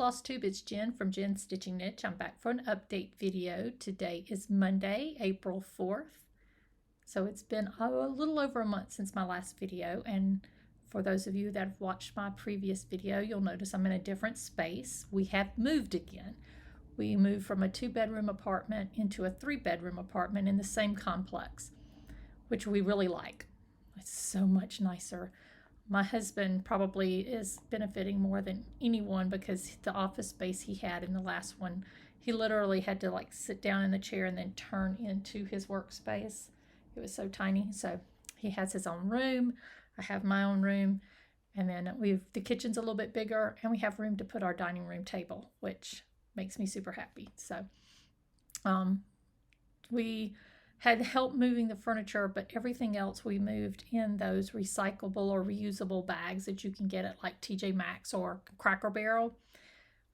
Flosstube, it's Jen from Jen's Stitching Niche. I'm back for an update video. Today is Monday, April 4th. So it's been a little over a month since my last video, and for those of you that have watched my previous video, you'll notice I'm in a different space. We have moved again. We moved from a 2-bedroom apartment into a 3-bedroom apartment in the same complex, which we really like. It's so much nicer. My husband probably is benefiting more than anyone because the office space he had in the last one, he literally had to like sit down in the chair and then turn into his workspace. It was so tiny. So he has his own room. I have my own room. And then the kitchen's a little bit bigger, and we have room to put our dining room table, which makes me super happy. So we had help moving the furniture, but everything else we moved in those recyclable or reusable bags that you can get at like TJ Maxx or Cracker Barrel,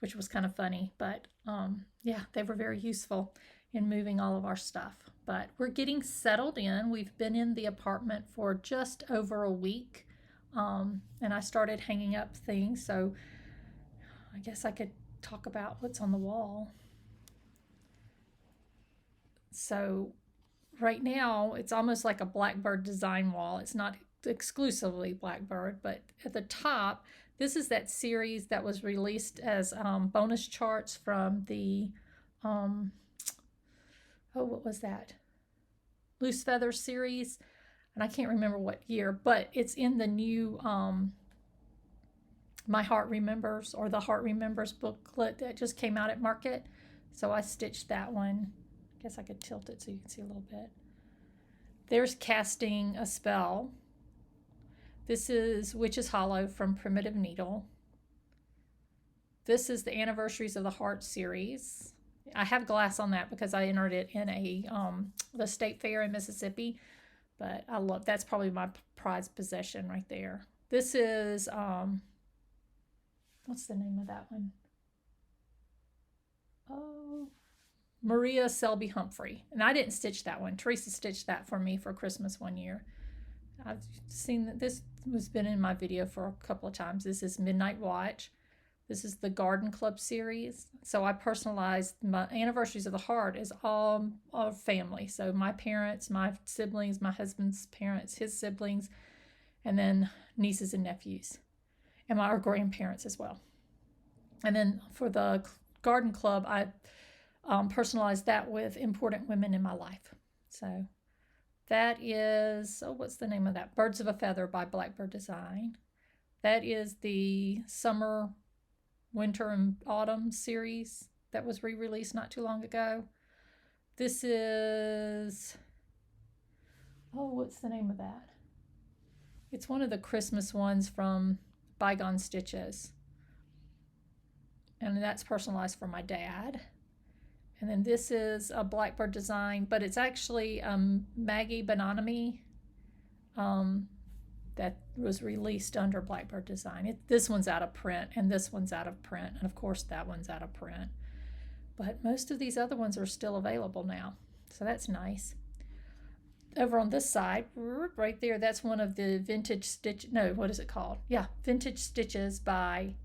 which was kind of funny. But yeah, they were very useful in moving all of our stuff. But we're getting settled in. We've been in the apartment for just over a week, and I started hanging up things. So I guess I could talk about what's on the wall. So right now, it's almost like a Blackbird design wall. It's not exclusively Blackbird, but at the top, this is that series that was released as bonus charts from the, what was that? Loose Feather series. And I can't remember what year, but it's in the new My Heart Remembers, or the Heart Remembers booklet that just came out at Market. So I stitched that one. I guess I could tilt it so you can see a little bit. There's Casting a Spell. This is Witch's Hollow from Primitive Needle. This is the Anniversaries of the Heart series. I have glass on that because I entered it in the state fair in Mississippi, but I love, that's probably my prized possession right there. This is what's the name of that one? Oh, Maria Selby Humphrey. And I didn't stitch that one. Teresa stitched that for me for Christmas one year. I've seen that this has been in my video for a couple of times. This is Midnight Watch. This is the Garden Club series. So I personalized my Anniversaries of the Heart as all family. So my parents, my siblings, my husband's parents, his siblings, and then nieces and nephews, and our grandparents as well. And then for the Garden Club, I personalized that with important women in my life. So that is, what's the name of that? Birds of a Feather by Blackbird Design. That is the Summer, Winter, and Autumn series that was re-released not too long ago. This is, what's the name of that? It's one of the Christmas ones from Bygone Stitches. And that's personalized for my dad. And then this is a Blackbird design, but it's actually Maggie Bonomi that was released under Blackbird Design. This one's out of print, and this one's out of print, and of course that one's out of print. But most of these other ones are still available now, so that's nice. Over on this side, right there, that's one of the vintage stitch. No, what is it called? Yeah, Vintage Stitches by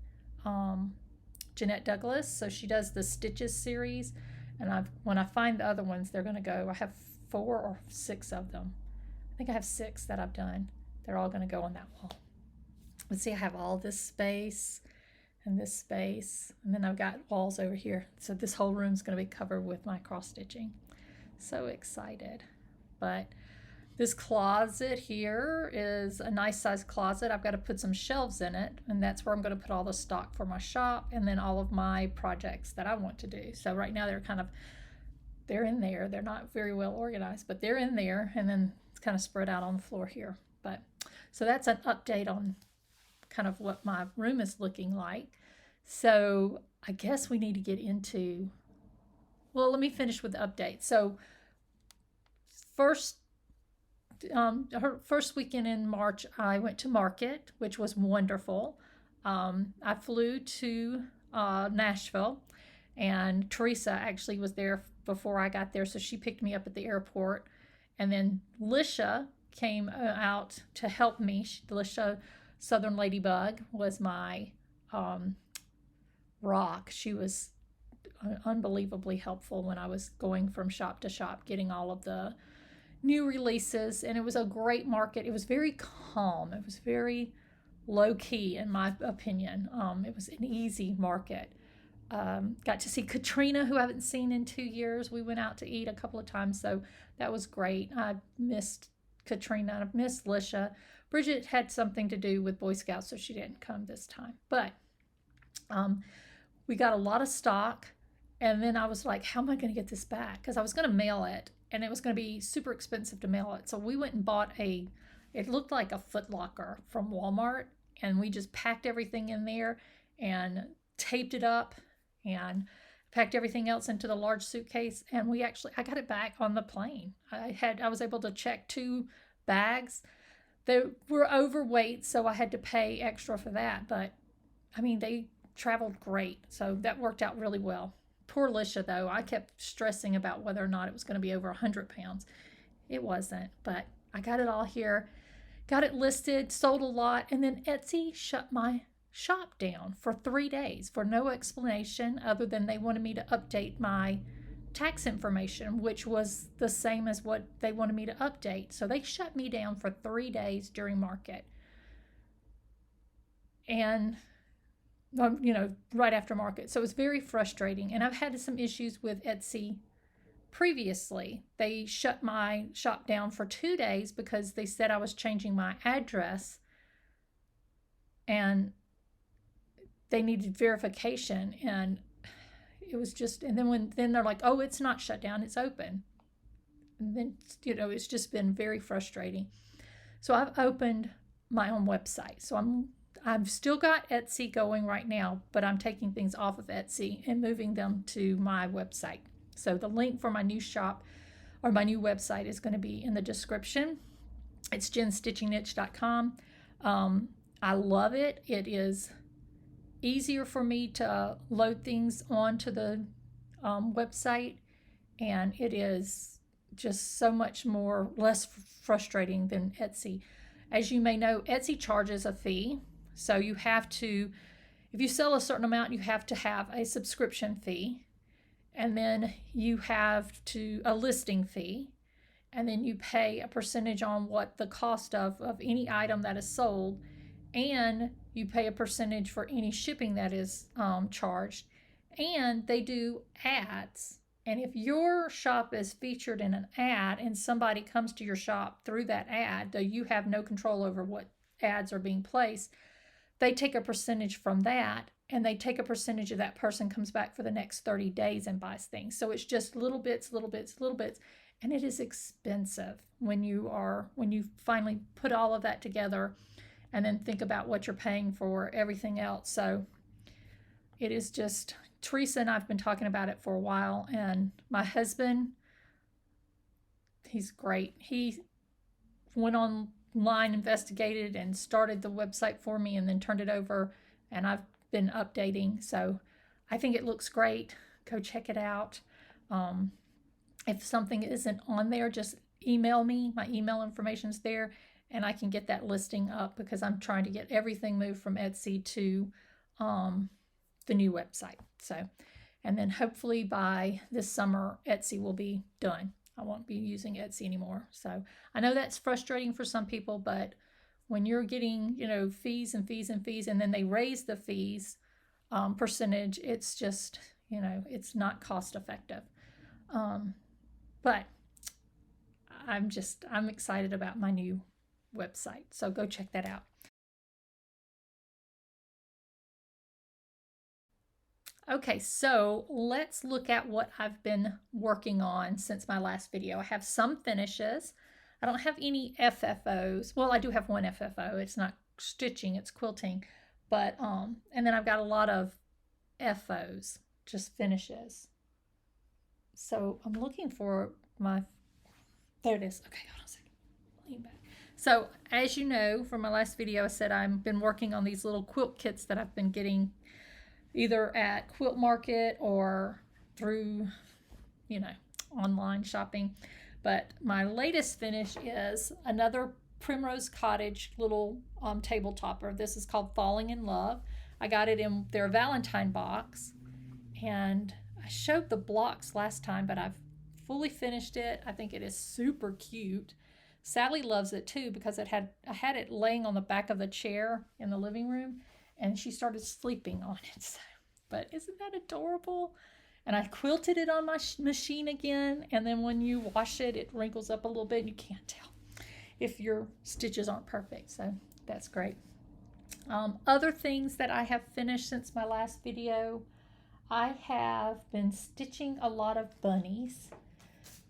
Jeanette Douglas. So she does the Stitches series. And when I find the other ones, they're going to go. I have 4 or 6 of them. I think I have 6 that I've done. They're all going to go on that wall. Let's see, I have all this space and this space. And then I've got walls over here. So this whole room's going to be covered with my cross stitching. So excited. But this closet here is a nice size closet. I've got to put some shelves in it, and that's where I'm going to put all the stock for my shop and then all of my projects that I want to do. So right now they're in there. They're not very well organized, but they're in there, and then it's kind of spread out on the floor here. But so that's an update on kind of what my room is looking like. So I guess we need to get into, well, let me finish with the update. So her first weekend in March, I went to Market, which was wonderful. I flew to Nashville, and Teresa actually was there before I got there, so she picked me up at the airport. And then Lisha came out to help me. Lisha Southern Ladybug was my rock. She was unbelievably helpful when I was going from shop to shop, getting all of the new releases. And it was a great market. It was very calm. It was very low key, in my opinion. It was an easy market. Got to see Katrina, who I haven't seen in 2 years. We went out to eat a couple of times, so that was great. I missed Katrina. I missed Lisha. Bridget had something to do with Boy Scouts, so she didn't come this time. But we got a lot of stock, and then I was like, how am I going to get this back? Because I was going to mail it, and it was going to be super expensive to mail it. So we went and bought it looked like a Foot Locker from Walmart, and we just packed everything in there and taped it up and packed everything else into the large suitcase. And I got it back on the plane. I was able to check 2 bags. They were overweight, so I had to pay extra for that. But I mean, they traveled great, so that worked out really well. Poor Lisha, though, I kept stressing about whether or not it was going to be over 100 pounds. It wasn't, but I got it all here, got it listed, sold a lot, and then Etsy shut my shop down for 3 days for no explanation other than they wanted me to update my tax information, which was the same as what they wanted me to update. So they shut me down for 3 days during market. And right after market. So it was very frustrating. And I've had some issues with Etsy previously. They shut my shop down for 2 days because they said I was changing my address and they needed verification. And it was just, and then they're like, oh, it's not shut down, it's open. And then, it's just been very frustrating. So I've opened my own website. So I've still got Etsy going right now, but I'm taking things off of Etsy and moving them to my website. So the link for my new shop or my new website is going to be in the description. It's jenstitchingniche.com. I love it. It is easier for me to load things onto the website, and it is just so much less frustrating than Etsy. As you may know, Etsy charges a fee. So you have to, if you sell a certain amount, you have to have a subscription fee, and then you have a listing fee, and then you pay a percentage on what the cost of any item that is sold, and you pay a percentage for any shipping that is charged, and they do ads. And if your shop is featured in an ad and somebody comes to your shop through that ad, though you have no control over what ads are being placed, they take a percentage from that, and they take a percentage of that person comes back for the next 30 days and buys things. So it's just little bits, and it is expensive when you finally put all of that together and then think about what you're paying for everything else. So it is just, Teresa and I've been talking about it for a while, and my husband, he's great. He went online, investigated, and started the website for me, and then turned it over, and I've been updating. So I think it looks great. Go check it out. If something isn't on there, just email me. My email information's there, and I can get that listing up, because I'm trying to get everything moved from Etsy to the new website. So, and then hopefully by this summer, Etsy will be done. I won't be using Etsy anymore. So I know that's frustrating for some people, but when you're getting, fees and fees and fees, and then they raise the fees percentage, it's just, it's not cost effective. But I'm excited about my new website. So go check that out. Okay, so let's look at what I've been working on since my last video. I have some finishes. I don't have any FFOs. Well, I do have one FFO. It's not stitching, it's quilting. But, and then I've got a lot of FOs, just finishes. So I'm looking for there it is. Okay, hold on a second. Lean back. So as you know from my last video, I said I've been working on these little quilt kits that I've been getting either at Quilt Market or through, online shopping. But my latest finish is another Primrose Cottage little table topper. This is called Falling in Love. I got it in their Valentine box, and I showed the blocks last time, but I've fully finished it. I think it is super cute. Sally loves it too because I had it laying on the back of the chair in the living room, and she started sleeping on it. So, but isn't that adorable? And I quilted it on my machine again, and then when you wash it, it wrinkles up a little bit, and you can't tell if your stitches aren't perfect. So that's great. Other things that I have finished since my last video, I have been stitching a lot of bunnies.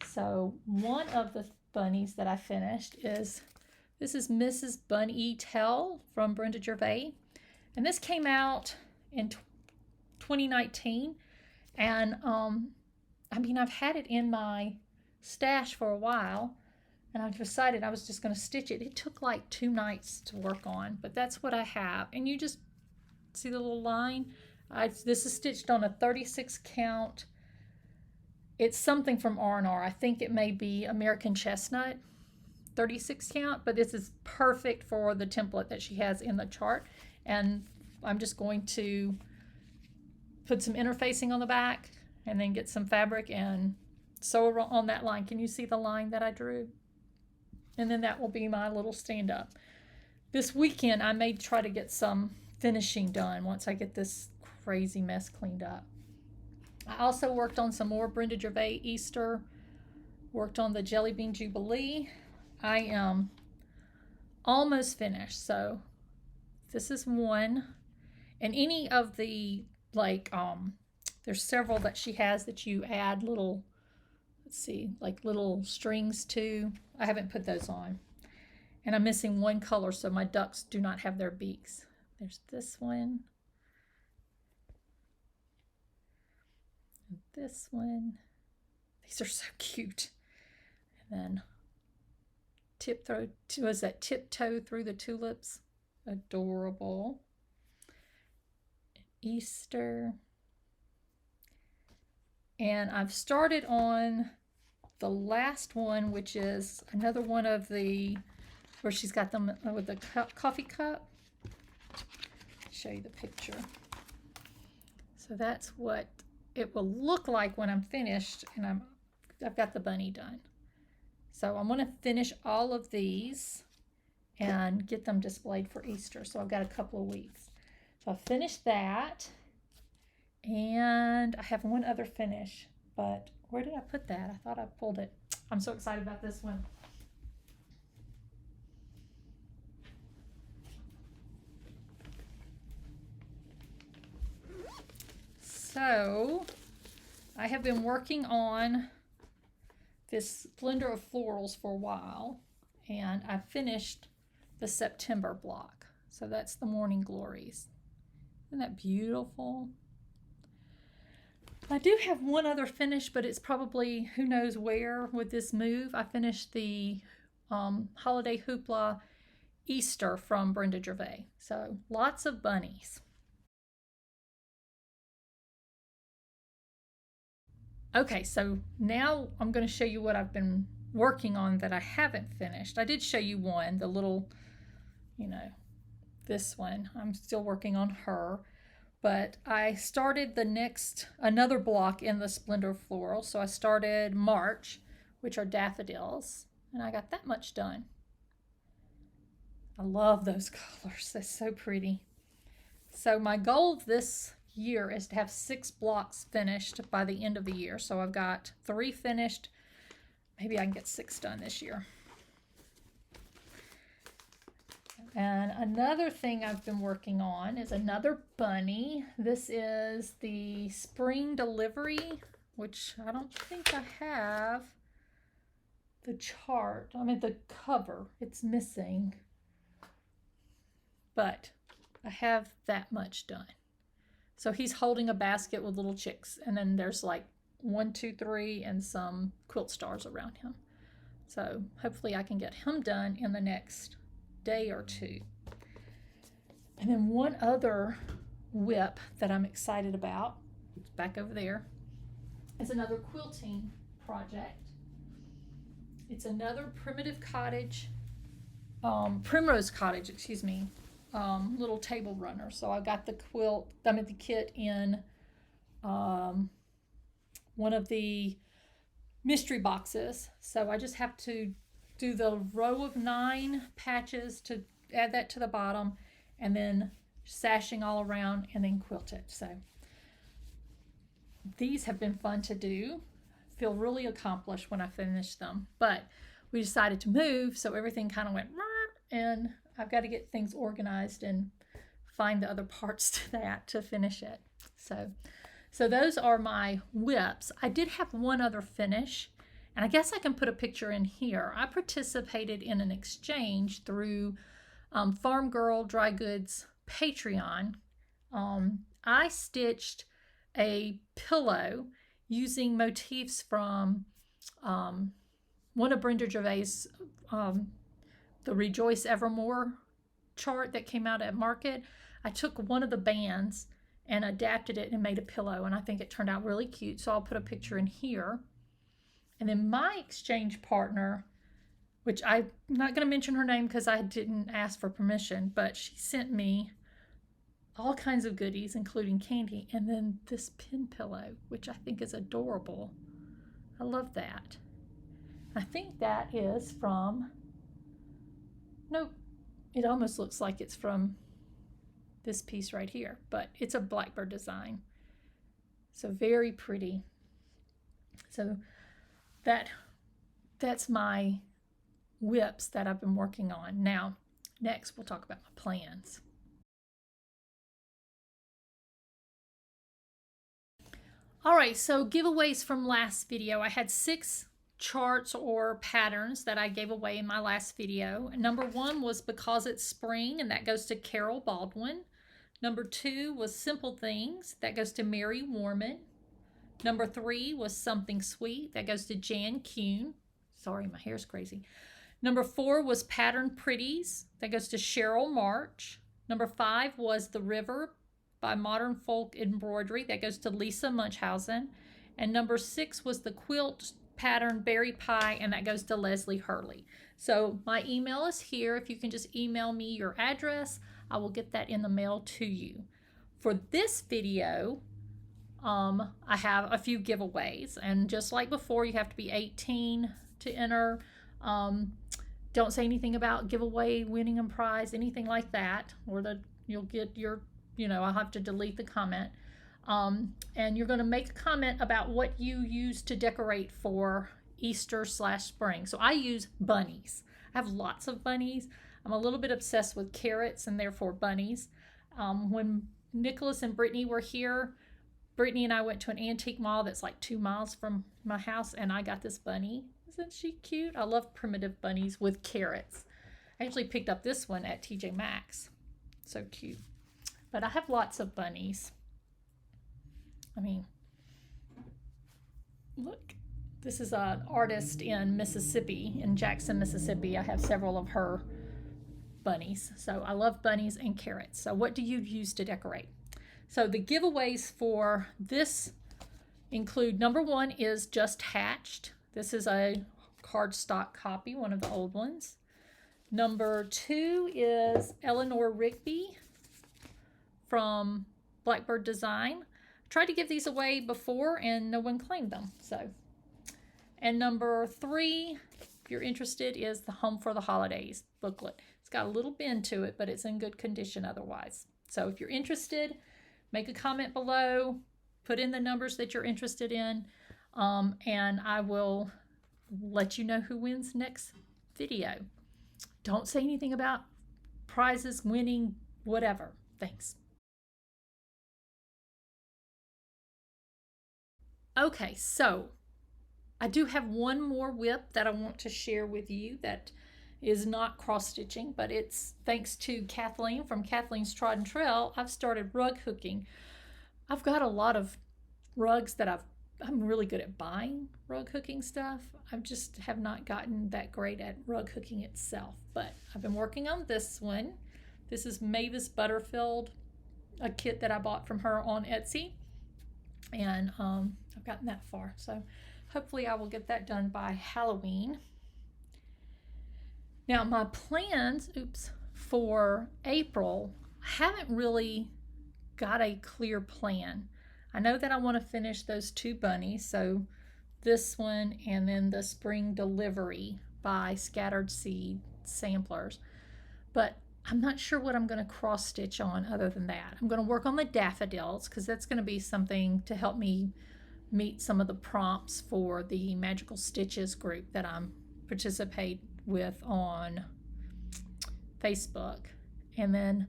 So one of the bunnies that I finished is, this is Mrs. Bunny Tell from Brenda Gervais. And this came out in 2019. And I mean, I've had it in my stash for a while, and I decided I was just going to stitch it. It took like 2 nights to work on, but that's what I have. And you just see the little line. This is stitched on a 36 count. It's something from R&R. I think it may be American Chestnut 36 count, but this is perfect for the template that she has in the chart. And I'm just going to put some interfacing on the back and then get some fabric and sew on that line. Can you see the line that I drew? And then that will be my little stand-up. This weekend I may try to get some finishing done once I get this crazy mess cleaned up. I also worked on some more Brenda Gervais Easter, worked on the Jelly Bean Jubilee. I am almost finished, so this is one. And any of the, like, there's several that she has that you add little, let's see, like little strings to. I haven't put those on. And I'm missing one color, so my ducks do not have their beaks. There's this one. And this one. These are so cute. And then tiptoe through the tulips? Adorable. Easter. And I've started on the last one, which is another one of the, where she's got them with the coffee cup. Show you the picture. So that's what it will look like when I'm finished, and I've got the bunny done. So I'm going to finish all of these and get them displayed for Easter. So I've got a couple of weeks. So I finished that, and I have one other finish, but where did I put that? I thought I pulled it. I'm so excited about this one. So I have been working on this Splendor of Florals for a while, and I finished the September block. So that's the Morning Glories. Isn't that beautiful? I do have one other finish, but it's probably who knows where with this move. I finished the Holiday Hoopla Easter from Brenda Gervais. So lots of bunnies. Okay, so now I'm going to show you what I've been working on that I haven't finished. I did show you one, the little, this one. I'm still working on her. But I started another block in the Splendor Floral. So I started March, which are daffodils, and I got that much done. I love those colors. They're so pretty. So my goal this year is to have 6 blocks finished by the end of the year. So I've got 3 finished. Maybe I can get 6 done this year. And another thing I've been working on is another bunny. This is the Spring Delivery, which I don't think I have the chart. I mean, the cover. It's missing. But I have that much done. So he's holding a basket with little chicks, and then there's like 1, 2, 3, and some quilt stars around him. So hopefully I can get him done in the next day or 2. And then one other whip that I'm excited about, it's back over there, is another quilting project. It's another Primrose Cottage, little table runner. So I got the kit in one of the mystery boxes. So I just have to do the row of 9 patches to add that to the bottom, and then sashing all around, and then quilt it. So these have been fun to do. Feel really accomplished when I finish them. But we decided to move, so everything kind of went, and I've got to get things organized and find the other parts to that to finish it. So those are my whips. I did have one other finish, and I guess I can put a picture in here. I participated in an exchange through Farm Girl Dry Goods Patreon. I stitched a pillow using motifs from one of Brenda Gervais' the Rejoice Evermore chart that came out at Market. I took one of the bands and adapted it and made a pillow, and I think it turned out really cute, so I'll put a picture in here. And then my exchange partner, which I'm not going to mention her name because I didn't ask for permission, but she sent me all kinds of goodies, including candy, and then this pin pillow, which I think is adorable. I love that. I think that is from, nope, it almost looks like it's from this piece right here, but it's a blackbird design. So very pretty. So that's my whips that I've been working on. Now, next we'll talk about my plans. All right, so giveaways from last video. I had 6 charts or patterns that I gave away in my last video. Number 1 was Because It's Spring, and that goes to Carol Baldwin. Number 2 was Simple Things, that goes to Mary Warman. Number 3 was Something Sweet, that goes to Jan Kuhn. Sorry, my hair's crazy. Number 4 was Pattern Pretties, that goes to Cheryl March. Number 5 was The River by Modern Folk Embroidery, that goes to Lisa Munchausen. And number 6 was the Quilt Pattern Berry Pie, and that goes to Leslie Hurley. So my email is here. If you can just email me your address, I will get that in the mail to you. For this video, I have a few giveaways, and just like before, you have to be 18 to enter. Don't say anything about giveaway, winning a prize, anything like that, or you'll get your, I'll have to delete the comment. And you're going to make a comment about what you use to decorate for Easter/spring. So I use bunnies. I have lots of bunnies. I'm a little bit obsessed with carrots and therefore bunnies. When Nicholas and Brittany were here, Brittany and I went to an antique mall that's like 2 miles from my house, and I got this bunny. Isn't she cute? I love primitive bunnies with carrots. I actually picked up this one at TJ Maxx. So cute. But I have lots of bunnies. I mean, look. This is an artist in Mississippi, in Jackson, Mississippi. I have several of her bunnies. So I love bunnies and carrots. So what do you use to decorate? So the giveaways for this include, number 1 is Just Hatched. This is a cardstock copy, one of the old ones. Number 2 is Eleanor Rigby from Blackbird Design. I tried to give these away before and no one claimed them. And number 3, if you're interested, is the Home for the Holidays booklet. It's got a little bend to it, but it's in good condition otherwise. So if you're interested, make a comment below, put in the numbers that you're interested in, and I will let you know who wins next video. Don't say anything about prizes, winning, whatever. Thanks. Okay, so I do have one more whip that I want to share with you that is not cross-stitching, but it's thanks to Kathleen from Kathleen's Trodden Trail. I've started rug hooking. I've got a lot of rugs that I'm really good at buying rug hooking stuff. I just have not gotten that great at rug hooking itself, but I've been working on this one. This is Mavis Butterfield, a kit that I bought from her on Etsy, and I've gotten that far. So hopefully I will get that done by Halloween. Now my plans, for April, I haven't really got a clear plan. I know that I want to finish those 2 bunnies, so this one and then the Spring Delivery by Scattered Seed Samplers, but I'm not sure what I'm going to cross stitch on other than that. I'm going to work on the daffodils because that's going to be something to help me meet some of the prompts for the Magical Stitches group that I'm participate with on Facebook. And then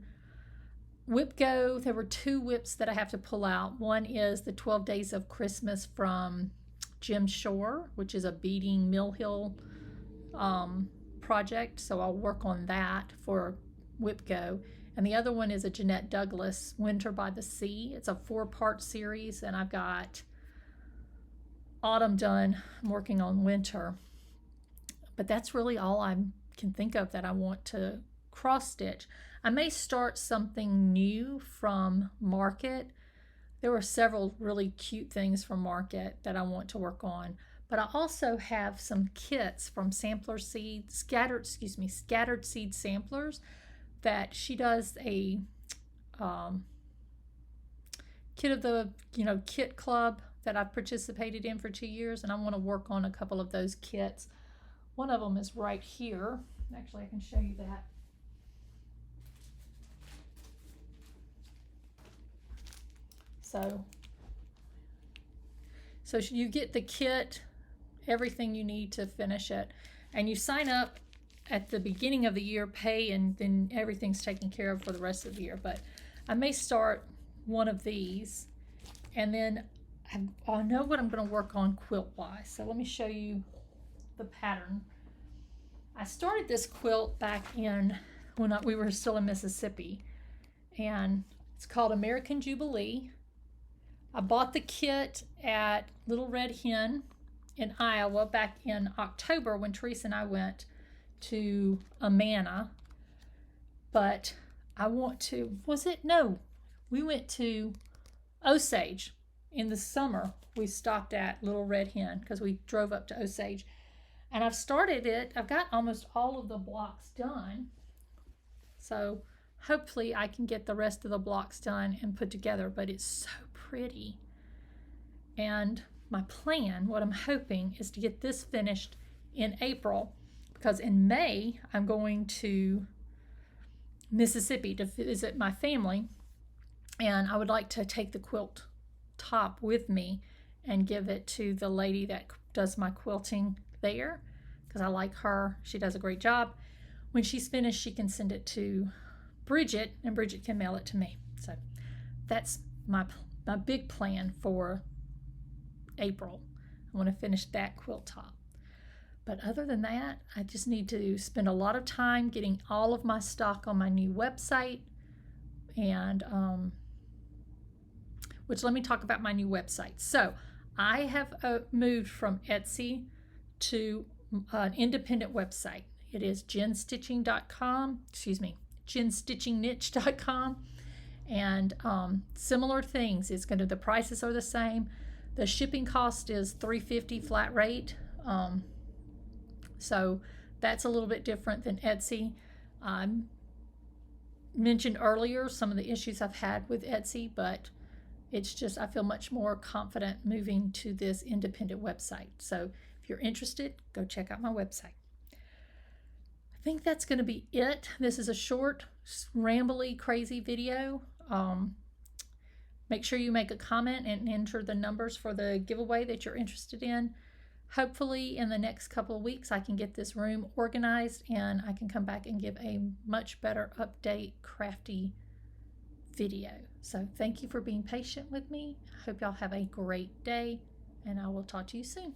Whip Go, there were 2 whips that I have to pull out. One is the 12 Days of Christmas from Jim Shore, which is a beading Mill Hill project, so I'll work on that for Whip Go. And the other one is a Jeanette Douglas, Winter by the Sea. It's a 4-part series, and I've got autumn done. I'm working on winter. But that's really all I can think of that I want to cross stitch. I may start something new from Market. There were several really cute things from Market that I want to work on. But I also have some kits from Scattered Seed Samplers, that she does a kit of the kit club that I've participated in for 2 years, and I want to work on a couple of those kits. One of them is right here. Actually, I can show you that. So you get the kit, everything you need to finish it, and you sign up at the beginning of the year, pay, and then everything's taken care of for the rest of the year. But I may start one of these, and then I know what I'm going to work on quilt-wise. So let me show you the pattern. I started this quilt back in when we were still in Mississippi, and it's called American Jubilee. I bought the kit at Little Red Hen in Iowa back in October when Teresa and I went to Amana. But I want to, we went to Osage in the summer. We stopped at Little Red Hen because we drove up to Osage. And I've started it. I've got almost all of the blocks done. So hopefully I can get the rest of the blocks done and put together, but it's so pretty. And my plan, what I'm hoping, is to get this finished in April, because in May I'm going to Mississippi to visit my family, and I would like to take the quilt top with me and give it to the lady that does my quilting there, because I like her. She does a great job. When she's finished, she can send it to Bridget, and Bridget can mail it to me. So that's my big plan for April. I want to finish that quilt top. But other than that, I just need to spend a lot of time getting all of my stock on my new website. And which, let me talk about my new website. So I have moved from Etsy to an independent website. It is jenstitchingniche.com, and similar things. The prices are the same. The shipping cost is $3.50 flat rate. So that's a little bit different than Etsy. I mentioned earlier some of the issues I've had with Etsy, but it's just, I feel much more confident moving to this independent website. So if you're interested, go check out my website. I think that's going to be it. This is a short, rambly, crazy video. Make sure you make a comment and enter the numbers for the giveaway that you're interested in. Hopefully in the next couple of weeks I can get this room organized and I can come back and give a much better update crafty video. So thank you for being patient with me. I hope y'all have a great day, and I will talk to you soon.